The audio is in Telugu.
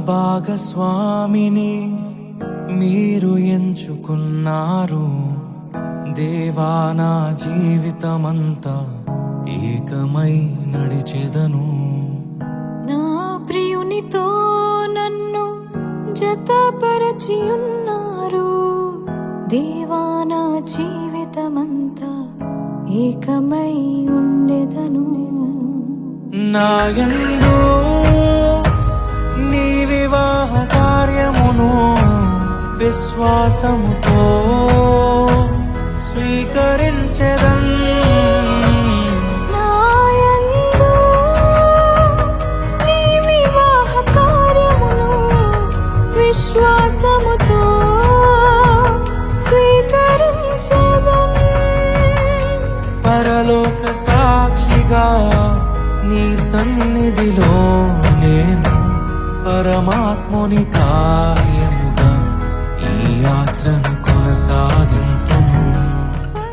భాగస్వామిని మీరు ఎంచుకున్నారు దేవా, నా జీవితమంతా ఏకమై నడిచెదను. నా ప్రియునితో నన్ను జతపరచి ఉన్నారు దేవా, నా జీవితమంతా ఏకమై ఉండెదను. నా యందు నీ వివాహ కార్యమును విశ్వాసముతో స్వీకరించెదన్. నా యందు నీ వివాహ కార్యమును విశ్వాసముతో స్వీకరించెదన్. పరలోక సాక్షిగా నీ సన్నిధిలో నేను పరమాత్ముని కార్యముగా ఈ యాత్రను